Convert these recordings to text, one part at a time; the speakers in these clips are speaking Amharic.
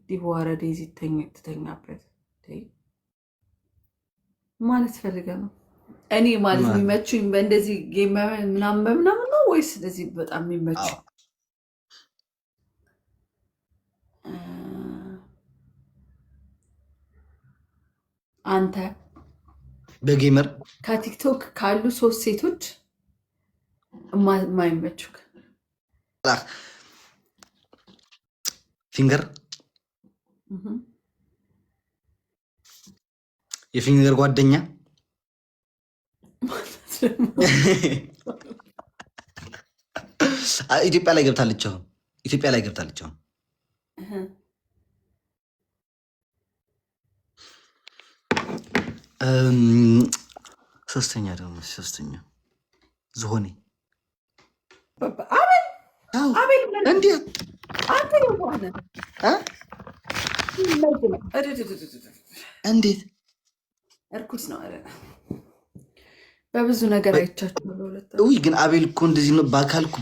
ዲቦራ ዴዚ ትተኛበት ማለት ፈልገ ነው። እኔ ማለት የሚመቹኝ በእንደዚህ ጌም ምናምን ነው ወይስ እንደዚህ በጣም የሚመቹ አንተ በጌመር ከቲክቶክ ካሉ 3 ሴቶች የማይመቹክ? ፊንገር የፊንገር ጓደኛ ኢትዮጵያ ላይ ገብታለች። ኢትዮጵያ ላይ ገብታለች። ሶስተኛ ደግሞ ዝሆኔ እንዴት እንዴት እርኩስ ነው። በብዙ ነገር አይቻችኋለሁ። ውይ ግን አቤል እኮ እንደዚህ ነው።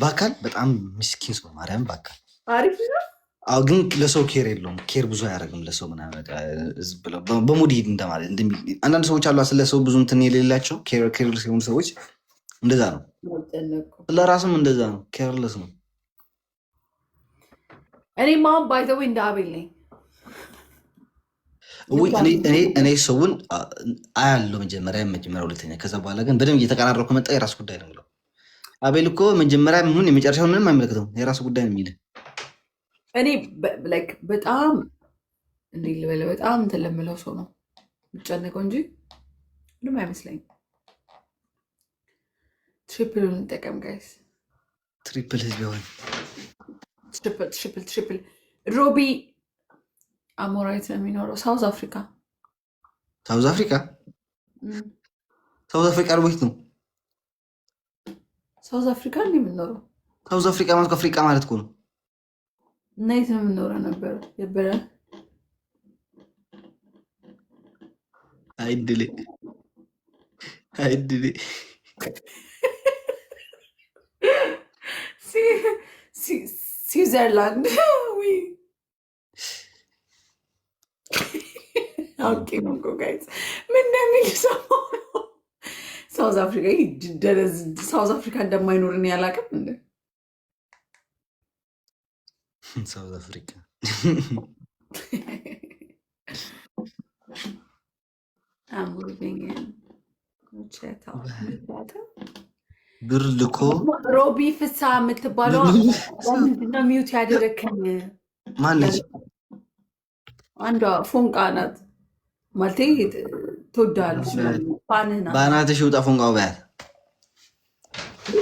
በአካል በጣም ምስኪን ሰው ማርያም፣ በአካል አሪፍ ነው። አዎ ግን ለሰው ኬር የለውም። ኬር ብዙ አያደርግም ለሰው ምናምን በሙድ ሂድ እንደማለት አንዳንድ ሰዎች አሉ ስለ ሰው ብዙ እንትን የሌላቸው ኬርለስ የሆኑ ሰዎች እንደዛ ነው። ለራስም እንደዛ ነው፣ ኬርለስ ነው። እኔም አሁን ባይ ዘ ዌይ እንደ አቤል ነኝ። እኔ ሰውን አያለው መጀመሪያ፣ ሁለተኛ፣ ከዛ በኋላ ግን በደንብ እየተቀራረብኩ ከመጣ የራሱ ጉዳይ ነው የምለው። አቤል እኮ መጀመሪያ ምን የመጨረሻው ምንም አይመለከተውም፣ የራሱ ጉዳይ ነው የሚል። እኔ በጣም እንዲህ ልበለ በጣም እንትን ለምለው ሰው ነው የምጨነቀው እንጂ ምንም አይመስለኝም። ትሪፕሉን እንጠቀም ጋይስ። ትሪፕል ህዝብ ይሆን ትሪፕል ሮቢ አሞራዊት ነው የሚኖረው ሳውዝ አፍሪካ። ሳውዝ አፍሪካ ርቦት ነው። ሳውዝ አፍሪካ እንዲ የምኖረው ሳውዝ አፍሪካ ማለት አፍሪካ ማለት እኮ ነው። እና የት ነው የምኖረው ነበረ? አይድሌ ስዊዘርላንድ አውቄ ነው እኮ ጋይዝ ምን እንደሚል ሰማሁ ነው። ሳውዝ አፍሪካ ሳውዝ አፍሪካ እንደማይኖር እኔ አላውቅም። እንደ ሳውዝ አፍሪካ ብር ልኮ ሮቢ ፍሳ የምትባለው ምንድነው ሚዩት ያደረክኝ? ማነች? አንዷ ፎንቃ ናት ማለቴ ትወዳለች። በአናትሽ ውጣ ፎንቃው በያት።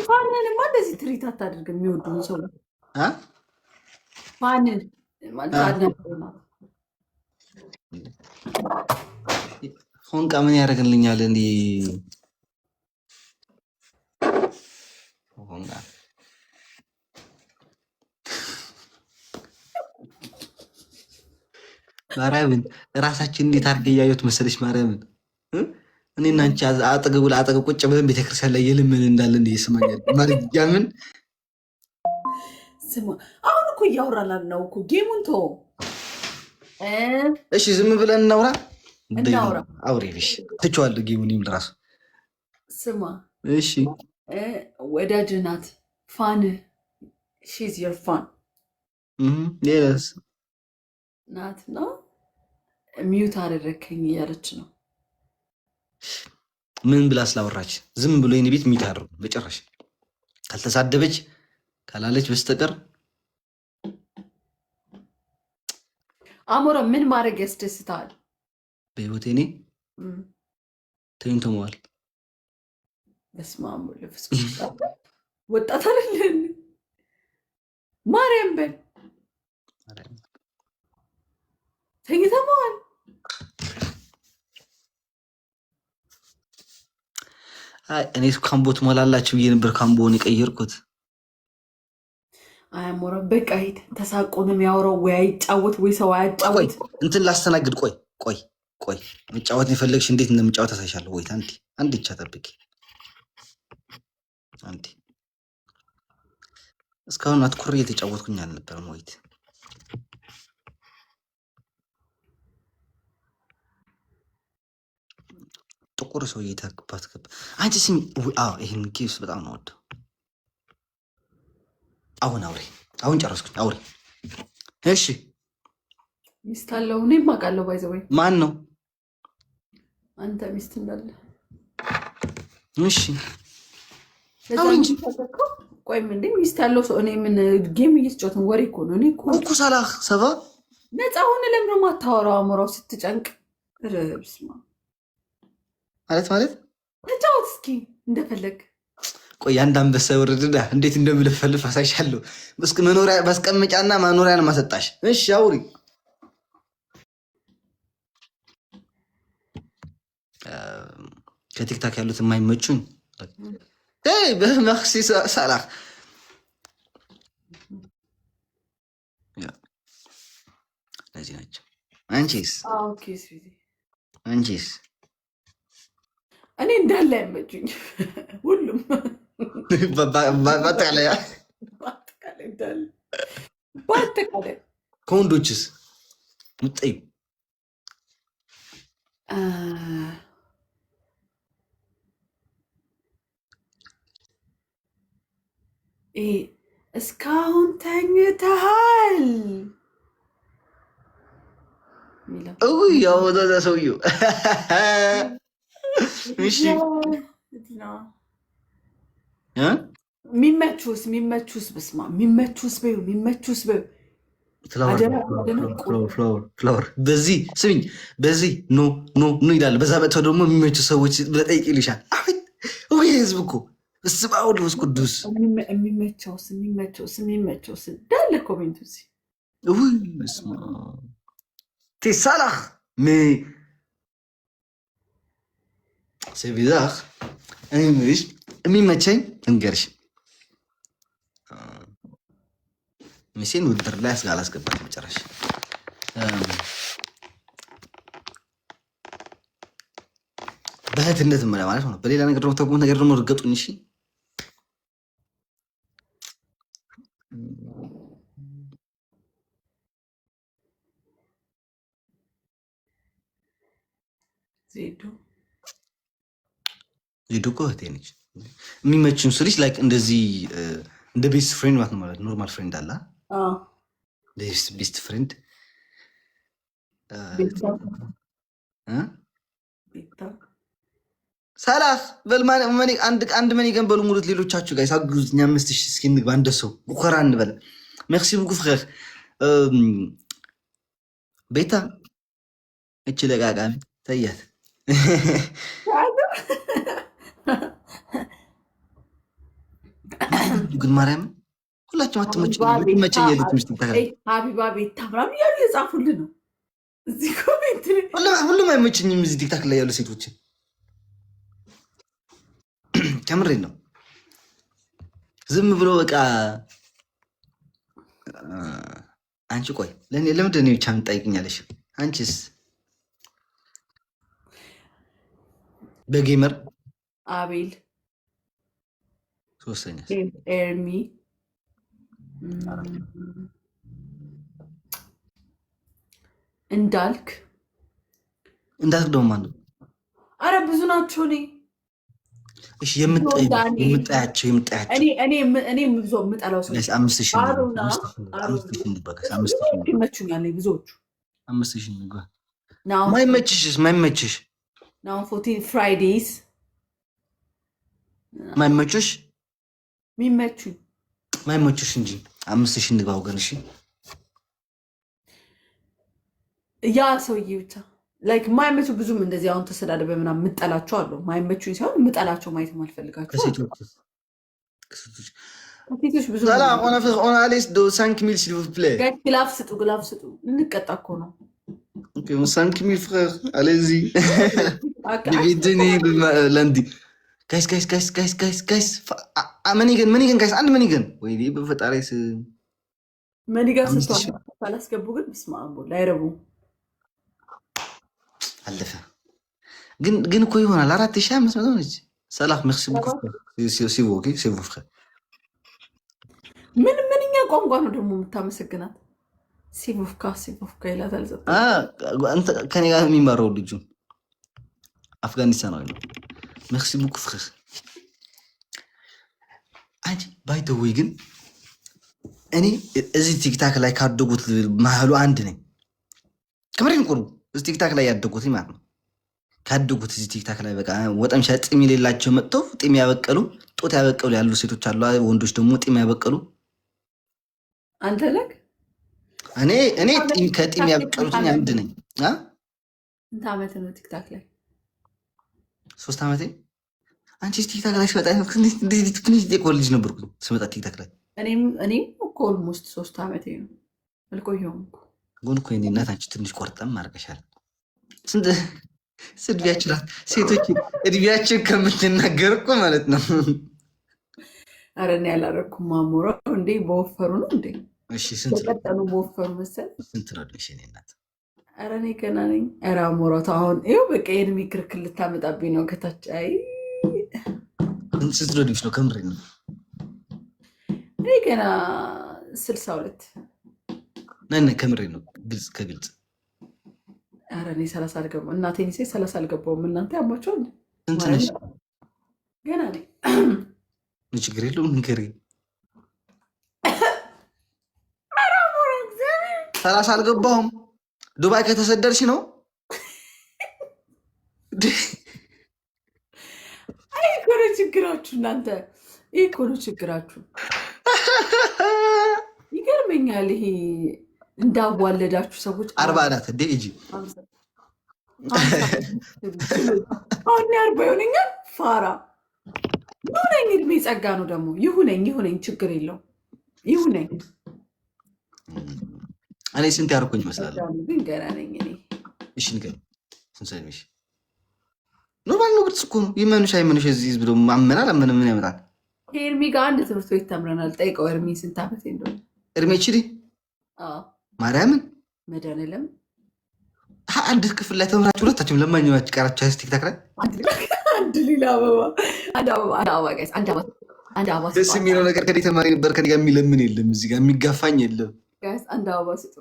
ፋንንማ እንደዚህ ትሪት አታደርግ። የሚወዱን ሰው ፋንን ፎንቃ ምን ያደርግልኛል? እንዲህ ማርያምን ራሳችን እንዴት አድርገህ እያየሁት መሰለሽ? ማርያምን እኔና አንቺ አጠገቡ ለአጠገብ ቁጭ ብለን ቤተክርስቲያን ላይ የልምን እንዳለን እየሰማኛል። ማርያምን ስማ፣ አሁን እኮ እያወራን ነው እኮ ጌሙን ተወው። እሺ ዝም ብለን እናውራ። አውሬሽ ትቼዋለሁ ጌሙን ይምል ራሱ። ስማ እሺ፣ ወዳጅ ናት ፋን ሺዝ ዮር ፋን ሌላስ ናት ነው ሚዩት አደረከኝ እያለች ነው። ምን ብላ ስላወራች ዝም ብሎ የኔ ቤት ሚዩት አደረጉ። በጭራሽ ካልተሳደበች ካላለች በስተቀር አሞራ ምን ማድረግ ያስደስታል በህይወቴ? እኔ ተኝቶ መዋል። በስመ አብ ወወልድ ወመንፈስ ቅዱስ። ወጣት አይደለን? ማርያም በል ተኝተህ መዋል። እኔ ካምቦት ሞላላችሁ ብዬ ነበር ካምቦን የቀየርኩት። አያሞራ በቃ ሂድ። ተሳቆ ነው የሚያወራው። ወይ አይጫወት ወይ ሰው አያጫወት። እንትን ላስተናግድ። ቆይ መጫወት የፈለግሽ እንዴት እንደምጫወት አሳይሻለሁ። ወይ አንድ ብቻ ጠብቂ። አንዴ እስካሁን አትኩር እየተጫወትኩኝ አልነበረም። ወይት ጥቁር ሰው እየታክባት ገባ። አንቺ ስሚ፣ ይህን ጊፍስ በጣም ነው ወደው። አሁን አውሪ፣ አሁን ጨረስኩኝ። አውሪ። እሺ ሚስት አለው? እኔም አውቃለሁ። ባይዘወይ ማን ነው? አንተ ሚስት እንዳለ። እሺ አውሪ እንጂ። ቆይም እንዴ ሚስት ያለው ሰው እኔ ምን ጌም እየተጫወትን ወሬ እኮ ነው። እኔ እኮ ሰላህ ሰባ ነፃ ሆነ። ለምን ማታወራው? አሞራው ስትጨንቅ ረብስማ ማለት ተጫወት እስኪ እንደፈለግ። ቆይ አንድ አንበሳ ወረድና እንዴት እንደምልፈልፍ አሳይሻለሁ። እስኪ መኖሪያ ማስቀመጫና ማኖሪያን ማሰጣሽ። እሺ አውሪ። ከቲክታክ ያሉት የማይመቹኝ በመክሲ ሰላህ እነዚህ ናቸው። አንቺስ? አንቺስ? እኔ እንዳለ አይመቹኝ ሁሉም በአጠቃላይ በአጠቃላይ። ከወንዶችስ ምጠዩ? እስካሁን ተኝተሃል? ያው ወዛዛ ሰውዬው የሚመቹስ በስማ የሚመቹስ በይው ፍላወር በዚህ ስሚኝ፣ በዚህ ኖ ኖ ኖ ይላል። በዛ መጥተው ደግሞ የሚመቹ ሰዎች ብለህ ጠይቅ ይልሻል። ወይ ህዝብ እኮ እስማ ወልወስ ቅዱስ የሚመቸውስ እንዳለ ኮሜንቱ ሳላህ ሴቪዛር እኔ የምልሽ የሚመቸኝ እንገርሽ ሚሴን ውድድር ላይ አላስገባት መጨረሻ በእህትነት ማለት ነው። በሌላ ነገር ደግሞ ተጉ ነገር ደግሞ እርገጡኝ። እሺ ዜዶ እኮ እህቴ ነች። የሚመችን ስልሽ ላይክ እንደዚህ እንደ ቤስት ፍሬንድ ማለት ነው። ማለት ኖርማል ፍሬንድ አለ ቤስት ፍሬንድ ሰላህ አንድ መኒ ገን በሉ ሙሉት። ሌሎቻችሁ ጋር ሳግዙት 5,000 እስኪ እንግባ። እንደሰው ሙከራ እንበለ ሜርሲ ብጉ ፍሬር ቤታ እች ለቃቃሚ ተያት ግን ማርያም ሁላችሁም አትመቸኝ የሉት ምስት ሀቢባ ቤታ ምናምን እያሉ የጻፉልን ነው እዚህ ኮሜንት። ሁሉም አይመቸኝም እዚህ ቲክታክ ላይ ያሉ ሴቶችን ከምሬን ነው። ዝም ብሎ በቃ አንቺ ቆይ ለምንድን ነው ብቻ የምትጠይቅኛለሽ? አንቺስ በጌመር አቤል፣ ሶስተኛ ኤርሚ፣ እንዳልክ ደግሞ ማን ነው? አረ ብዙ ናቸው። እሺ የምጣያቸው እኔ ብዙ የምጠላው ሰው ይመቹኛል ብዙዎቹ። 5,000 ማይመችሽ ናው 14 ፍራይዴይስ ማይመችሽ ሚመቹኝ ማይመችሽ እንጂ 5,000 እንግባ ወገን። እሺ ያ ሰውዬ ብቻ ላይክ ማይመቹ ብዙም እንደዚህ አሁን ተሰዳደበ ምናምን የምጠላቸው አሉ። ማይመቹኝ ሳይሆን የምጠላቸው ማየት ማልፈልጋቸው ሴቶች ብዙ ግላፍ ስጡ እንቀጣ እኮ ነው። 5,000 frère, allez-y. Dividez lundi. Guys. Manigan, guys. አንድ መኒገን ወይ በፈጣሪ መኒገን ሳላስገቡ ግን ስማምቦ ላይረቡ አለፈ። ግን እኮ ይሆናል 4,500 ነች። ሰላም merci beaucoup. C'est vous, OK? C'est vous frère. ምንኛ ቋንቋ ነው ደግሞ የምታመሰግናት? ሲቡፍካ ይላታል። ከኔ ጋር የሚማረው ልጁ አፍጋኒስታናዊ ነው። መክሲ ቡክ ፍክህ አንቺ ባይተወይ ግን እኔ እዚህ ቲክታክ ላይ ካደጉት ማህሉ አንድ ነኝ። ከምሬን ቆሩ እዚህ ቲክታክ ላይ ያደጉት ማለት ነው። ካደጉት እዚህ ቲክታክ ላይ በቃ ወጠምሻ ጢም የሌላቸው መጥተው ጢም ያበቀሉ ጦት ያበቀሉ ያሉ ሴቶች አሉ። ወንዶች ደግሞ ጢም ያበቀሉ። አንተ ለክ እኔ ጢም ከጢም ያበቀሉት አንድ ነኝ። ስንት ዓመት ነው ቲክታክ ላይ? 3 ዓመቴ። አንቺ ቲክታክ ላይ ስመጣ ትንሽ ልጅ ነበርኩ ስመጣ ቲክታክ ላይ። እኔም እኮ ኦልሞስት 3 ዓመቴ ነው። አልቆየሁም እኮ ጎን እኮ የእኔ እናት አንቺ ትንሽ ቆርጠም አድርገሻል። ስንት እድሜያችሁ ሴቶች እድሜያችን ከምትናገር እኮ ማለት ነው። ኧረ እኔ ያላረኩም ማሞራው እንዴ በወፈሩ ነው እንዴ? እሺ ስንት ተቀጠሉ በወፈሩ መሰል። ስንት ነው እድሜሽ የእኔ እናት? ኧረ እኔ ገና ነኝ። ኧረ አሞራው አሁን ይኸው በቃ የእድሜ ክርክር ልታመጣብኝ ነው ከታች። አይ ስንት ነው እድሜሽ ነው? ከምሬ ነው። እኔ ገና 62 ነን። ከምሬ ነው። ግልጽ ከግልጽ። ኧረ እኔ 30 አልገባሁም። እናቴን ሴ 30 አልገባሁም። እናንተ ያሟቸዋል። ስንት ነሽ? ገና ነኝ። ችግር የለውም ንገሪኝ። 30 አልገባሁም። ዱባይ ከተሰደርሽ ነው? አይ እኮ ነው ችግራችሁ እናንተ። ይህ እኮ ነው ችግራችሁ። ይገርመኛል። ይሄ እንዳዋለዳችሁ ሰዎች 40 ናት እንዴ? እጂ አሁን 40 ይሆነኛል። ፋራ ይሁነኝ። እድሜ ጸጋ ነው ደግሞ። ይሁነኝ፣ ችግር የለው ይሁነኝ። እኔ ስንት ያርኩኝ ይመስላል? ግን ገና ነኝ እኔ። እሺ ንገሪኝ፣ ስንት ሰሚሽ? ኖርማል ነው፣ ግልጽ እኮ ነው። ይመኑሽ አይመኑሽ እዚህ ብሎ ማመናል አመነ ምን ያመጣል? ኤርሚ ጋር አንድ ትምህርት ቤት ተምረናል። ጠይቀው ኤርሚ ስንት ዓመት እንደሆነ። ኤርሚ ችዲ ማርያምን መድኃኒዓለም አንድ ክፍል ላይ ተምራችሁ ሁለታችሁም ለማንኛውም ቀራችሁ ቲክታክ ላይ አንድ ሌላ አበባ ጋይስ፣ አንድ አበባ። ደስ የሚለው ነገር ከኔ ተማሪ ነበር። ከኔ ጋር የሚለምን የለም፣ እዚህ ጋር የሚጋፋኝ የለም። ጋይስ አንድ አበባ ስጡ።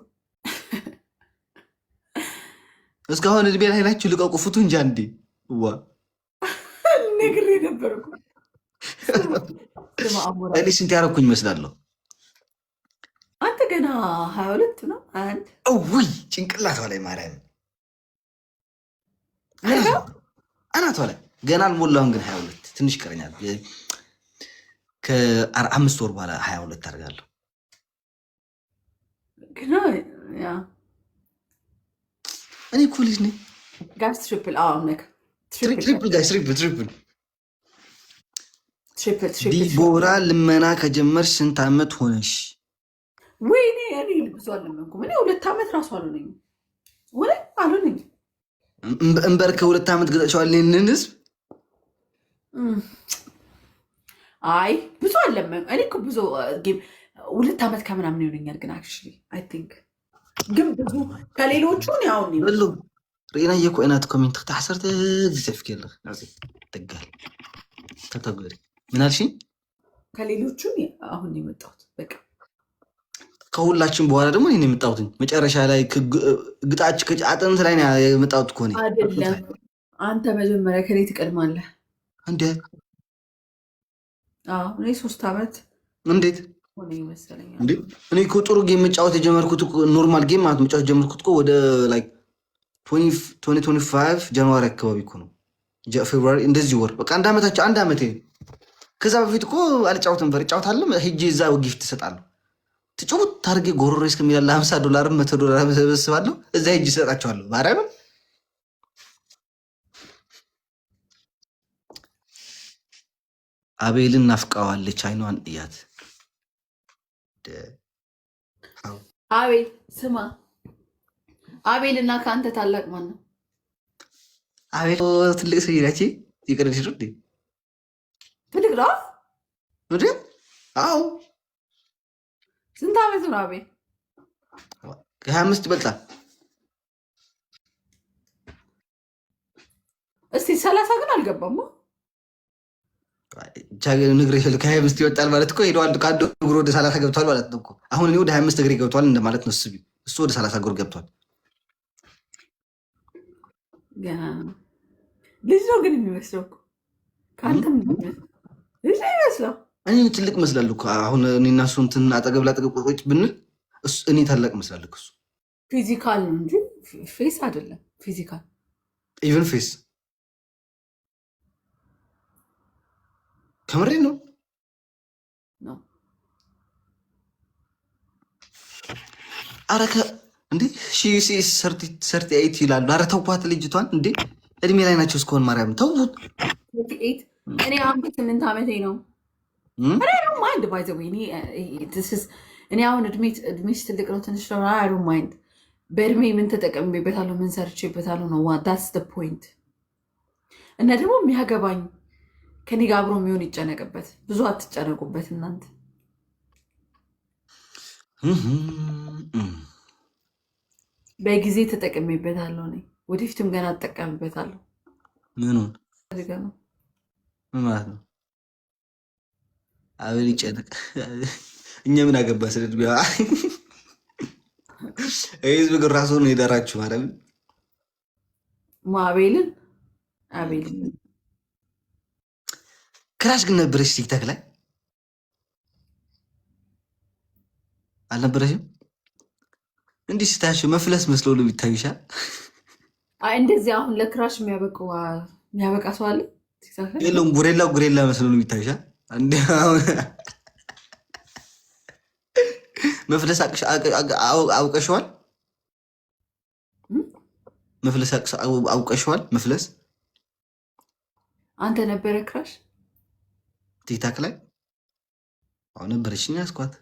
እስካሁን እድሜ ላይ ናችሁ። ልቀቁ፣ ፍቱ እንጂ አንዴ። ዋ ነግሬ ነበርኩ። እኔ ስንት ያረኩኝ ይመስላለሁ? አንተ ገና 22 ነው። አንድ ውይ ጭንቅላቷ ላይ ማርያም አናቷ ላይ ገና አልሞላሁም፣ ግን 22 ትንሽ ይቀረኛል። ከ5 ወር በኋላ 22 አድርጋለሁ። ግና ያ እኔ እኮ ልጅ ነኝ ጋይስ። ትሪፕል ጋይስ፣ ትሪፕል ዲቦራ ልመና ከጀመርሽ ስንት ዓመት ሆነሽ? ወይኔ እኔ ብዙ አልለመንኩም። እኔ 2 ዓመት ራሱ አልሆነኝም። እንበር ከ2 ዓመት ገጠቸዋል ይህንን ህዝብ። አይ ብዙ አልለመንኩም። እኔ እኮ ብዙ 2 ዓመት ከምናምን ይሆነኛል። ግን አክቹዋሊ አይ ቲንክ ግን ብዙ ከሌሎቹ ያውን ይበሉ ሪና የኮይናት ኮሜንት ተሐሰርተ ዝጽፍ ከለህ ተጋል ተተግሪ ምን አልሽኝ? ከሌሎቹ አሁን የመጣሁት በቃ ከሁላችን በኋላ ደግሞ እኔ የመጣሁት መጨረሻ ላይ ግጣች አጥንት ላይ ነው የመጣሁት እኮ ነው። አይደለም አንተ መጀመሪያ ከኔ ትቀድማለህ እንዴ? አዎ እኔ 3 ዓመት እንዴት ሆነ ይመስለኛል። እንዴ እኔ እኮ ጥሩ ጌም መጫወት የጀመርኩት ኖርማል ጌም ማለት መጫወት የጀመርኩት እኮ ወደ ላይክ 2025 ጃንዋሪ አካባቢ እኮ ነው። ፌብሩዋሪ እንደዚህ ወር በቃ አንድ ዓመቴ። ከዛ በፊት እኮ አልጫወት ነበር። እጫወታለሁ ሄጄ እዛ ጊፍት እሰጣለሁ። ትጫወት ታርጌ ጎሮሮ እስከሚላል $50 $100 ሰበስባለሁ። እዛ ሄጄ እሰጣቸዋለሁ። ማርያም አቤልን ናፍቃዋለች። አይኗን እያት። አቤል ስማ፣ አቤል እና ከአንተ ታላቅ ማን ነው? አቤል ትልቅ ሰው ይላች ይቀርሽ ነው እንዴ? ትልቅ ነው እንዴ? አዎ። ስንት ዓመት ነው አቤል? ከ25 ይበልጣል። እስቲ 30 ግን አልገባም። ንግሬ ከ25 ይወጣል ማለት እኮ ሄደዋል። ከአንዱ እግሩ ወደ 30 ገብቷል ማለት ነው እኮ። አሁን እኔ ወደ 25 እግሬ ገብቷል እንደማለት ነው። እሱ ወደ 30 እግሩ ገብቷል። ልጅ ነው ግን የሚመስለው እኮ ከአንተም ልጅ ነው የሚመስለው። እኔ ትልቅ መስላለሁ እኮ አሁን እኔና እሱ እንትን አጠገብ ላጠገብ ቁጭ ብንል እኔ ታላቅ መስላለሁ እሱ። ፊዚካል ነው እንጂ ፌስ አይደለም። ፊዚካል ኢቨን ፌስ ከምሬ ነው ነው። አረ እንዴ ሰርቲ ኤይት ይላሉ። አረ ተውኳት ልጅቷን እንዴ እድሜ ላይ ናቸው እስከሆን ማርያም ተውት። እኔ አሁን 8 ዓመቴ ነው። ማይንድ ባይ ዘ ወይ እኔ አሁን እድሜሽ ትልቅ ነው ትንሽ ነው አይ ዶንት ማይንድ። በእድሜ ምን ተጠቀምቤበታለሁ ምን ሰርቼበታለሁ ነው ዳትስ ዘ ፖይንት። እና ደግሞ የሚያገባኝ ከኔ ጋር አብሮ የሚሆን ይጨነቅበት። ብዙ አትጨነቁበት እናንተ። በጊዜ ተጠቅሜበታለሁ እኔ ወደፊትም ገና እጠቀምበታለሁ። ምኑን ምን ማለት ነው? አቤል ይጨነቅ እኛ ምን አገባ ስለ እድሜዋ። ህዝብ ግን ራሱ ነው የዳራችሁ ማለት ነው። አቤልን ክራሽ ግን ነበረች ቲክታክ ላይ አልነበረሽም? እንዲህ ስታያቸው መፍለስ መስለው ነው የሚታዩሻል። እንደዚህ አሁን ለክራሽ የሚያበቃ ሰው አለ ቲክታክ ላይ የለውም። ጉሬላ መስለው ነው የሚታዩሻል። መፍለስ አውቀሸዋል። መፍለስ አውቀሸዋል። መፍለስ አንተ ነበረ ክራሽ ቲክታክ ላይ አሁን ነበረችኝ ያስኳት።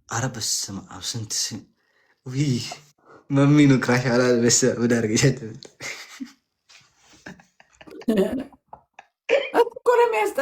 አረ በስመ አብ ስንት መሚ ነው ክራሽ አላ በሰ ወደ አርገሻት እኮ ነው የሚያስጠ